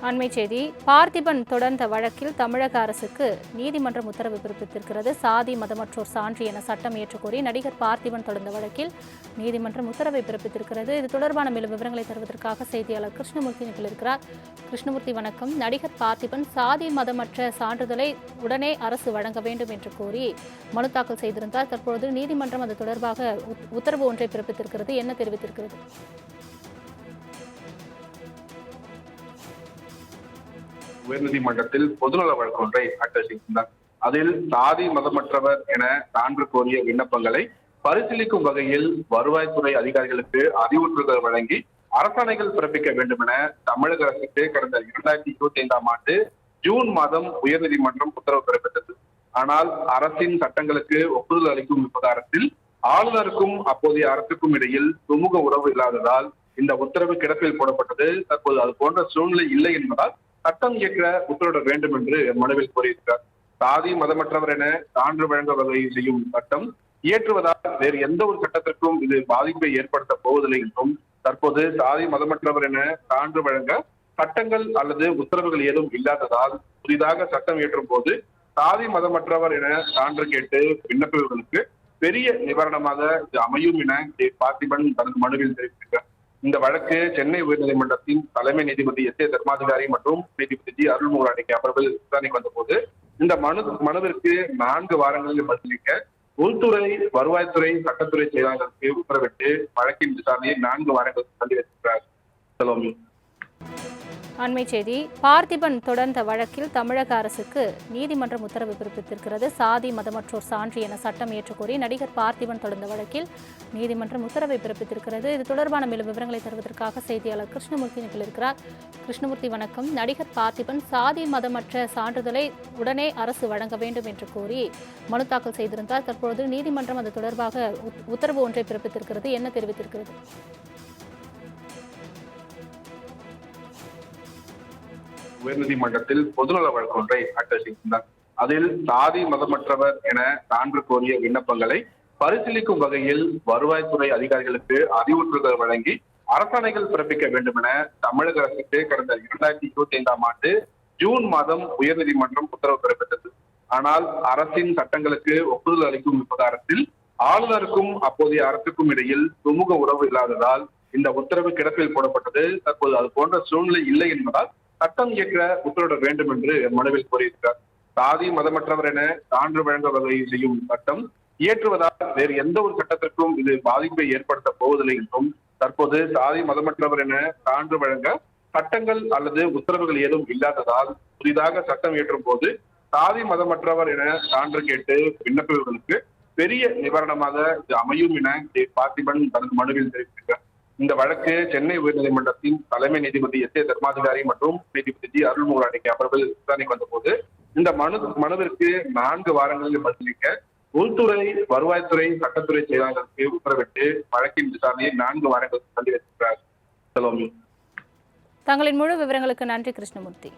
அண்மை செய்தி. பார்த்திபன் தொடர்ந்த வழக்கில் தமிழக அரசுக்கு நீதிமன்றம் உத்தரவு பிறப்பித்திருக்கிறது. சாதி மதமற்றோர் சான்று என சட்டம் இயற்றக்கோரி நடிகர் பார்த்திபன் தொடர்ந்த வழக்கில் நீதிமன்றம் உத்தரவை பிறப்பித்திருக்கிறது. இது தொடர்பான மேலும் விவரங்களை தருவதற்காக செய்தியாளர் கிருஷ்ணமூர்த்தி இணைப்பில் இருக்கிறார். கிருஷ்ணமூர்த்தி வணக்கம். நடிகர் பார்த்திபன் சாதி மதமற்ற சான்றிதழை உடனே அரசு வழங்க வேண்டும் என்று கோரி மனு தாக்கல் செய்திருந்தார். தற்பொழுது நீதிமன்றம் அது தொடர்பாக உத்தரவு ஒன்றை பிறப்பித்திருக்கிறது. என்ன தெரிவித்திருக்கிறது? உயர்நீதிமன்றத்தில் பொதுநல வழக்கு ஒன்றை தாக்கல் செய்திருந்தார். அதில் சாதி மதமற்றவர் என சான்று கோரிய விண்ணப்பங்களை பரிசீலிக்கும் வகையில் வருவாய்த்துறை அதிகாரிகளுக்கு அறிவுறுத்தல்கள் வழங்கி அரசாணைகள் பிறப்பிக்க வேண்டும் என தமிழக அரசுக்கு கடந்த 2025ஆம் ஆண்டு ஜூன் மாதம் உயர்நீதிமன்றம் உத்தரவு பிறப்பித்தது. ஆனால் அரசின் சட்டங்களுக்கு ஒப்புதல் அளிக்கும் விவகாரத்தில் ஆளுநருக்கும் அப்போதைய அரசுக்கும் இடையில் சுமூக உறவு இல்லாததால் இந்த உத்தரவு கிடப்பில் போடப்பட்டது. தற்போது அது போன்ற சூழ்நிலை இல்லை என்பதால் சட்டம் இயற்ற உத்தரவிட வேண்டும் என்று மனுவில் கோரியிருக்கிறார். சாதி மதமற்றவர் என சான்று வழங்க வகை செய்யும் சட்டம் இயற்றுவதால் வேறு எந்த ஒரு சட்டத்திற்கும் இது பாதிப்பை ஏற்படுத்த போவதில்லை என்றும், தற்போது சாதி மதமற்றவர் என சான்று வழங்க சட்டங்கள் அல்லது உத்தரவுகள் ஏதும் இல்லாததால் புதிதாக சட்டம் இயற்றும் போது சாதி மதமற்றவர் என சான்று கேட்டு விண்ணப்பவர்களுக்கு பெரிய நிவாரணமாக இது அமையும் என பார்த்திபன் தனது மனுவில் தெரிவித்திருக்கிறார். இந்த வழக்கு சென்னை உயர்நீதிமன்றத்தின் தலைமை நீதிபதி எஸ் தர்மாதிகாரி மற்றும் நீதிபதி ஜி அருள்மொழி அமர்வில் விசாரணைக்கு வந்தபோது இந்த மனுவிற்கு 4 வாரங்களில் பதிலளிக்க உள்துறை, வருவாய்த்துறை, சட்டத்துறை செயலாளருக்கு உத்தரவிட்டு வழக்கின் விசாரணையை 4 வாரங்கள் தள்ளி வைத்திருக்கிறார். சலோமி. அண்மை செய்தி. பார்த்திபன் தொடர்ந்த வழக்கில் தமிழக அரசுக்கு நீதிமன்றம் உத்தரவு பிறப்பித்திருக்கிறது. சாதி மதமற்றோர் சான்று என சட்டம் இயற்றக்கோரி நடிகர் பார்த்திபன் தொடர்ந்த வழக்கில் நீதிமன்றம் உத்தரவை பிறப்பித்திருக்கிறது. இது தொடர்பான மேலும் விவரங்களை தருவதற்காக செய்தியாளர் கிருஷ்ணமூர்த்தி இணைப்பில் இருக்கிறார். கிருஷ்ணமூர்த்தி வணக்கம். நடிகர் பார்த்திபன் சாதி மதமற்ற சான்றிதழை உடனே அரசு வழங்க வேண்டும் என்று கோரி மனு தாக்கல் செய்திருந்தார். தற்பொழுது நீதிமன்றம் அது தொடர்பாக உத்தரவு ஒன்றை பிறப்பித்திருக்கிறது. என்ன தெரிவித்திருக்கிறது? உயர்நீதிமன்றத்தில் பொதுநல வழக்கு ஒன்றை தாக்கல் செய்திருந்தார். அதில் சாதி மதமற்றவர் என சான்று கோரிய விண்ணப்பங்களை பரிசீலிக்கும் வகையில் வருவாய்த்துறை அதிகாரிகளுக்கு அறிவுறுத்தல்கள் வழங்கி அரசாணைகள் பிறப்பிக்க வேண்டும் என தமிழக அரசுக்கு கடந்த 2025ஆம் ஆண்டு ஜூன் மாதம் உயர்நீதிமன்றம் உத்தரவு பிறப்பித்தது. ஆனால் அரசின் சட்டங்களுக்கு ஒப்புதல் அளிக்கும் விவகாரத்தில் ஆளுநருக்கும் அப்போதைய அரசுக்கும் இடையில் சுமூக உறவு இல்லாததால் இந்த உத்தரவு கிடப்பில் போடப்பட்டது. தற்போது அது போன்ற சூழ்நிலை இல்லை என்பதால் சட்டம் இயற்ற உத்தரவிட வேண்டும் என்று மனுவில் கோரியிருக்கிறார். சாதி மதமற்றவர் என சான்று வழங்க வகை செய்யும் சட்டம் இயற்றுவதால் வேறு எந்த ஒரு சட்டத்திற்கும் இது பாதிப்பை ஏற்படுத்த போவதில்லை என்றும், தற்போது சாதி மதமற்றவர் என சான்று வழங்க சட்டங்கள் அல்லது உத்தரவுகள் ஏதும் இல்லாததால் புதிதாக சட்டம் இயற்றும் போது சாதி மதமற்றவர் என சான்று கேட்டு விண்ணப்பவர்களுக்கு பெரிய நிவாரணமாக இது அமையும் என பார்த்திபன் தனது மனுவில் தெரிவித்திருக்கிறார். இந்த வழக்கு சென்னை உயர்நீதிமன்றத்தின் தலைமை நீதிபதி எஸ் தர்மாதிகாரி மற்றும் நீதிபதி ஜி அருள்மொழி அமர்வில் விசாரணைக்கு வந்தபோது இந்த மனுவிற்கு 4 வாரங்களில் பதிலளிக்க உள்துறை, வருவாய்த்துறை, சட்டத்துறை செயலாளருக்கு உத்தரவிட்டு வழக்கின் விசாரணையை 4 வாரங்கள் தள்ளி வைத்திருக்கிறார். சலோமி. தங்களின் முழு விவரங்களுக்கு நன்றி கிருஷ்ணமூர்த்தி.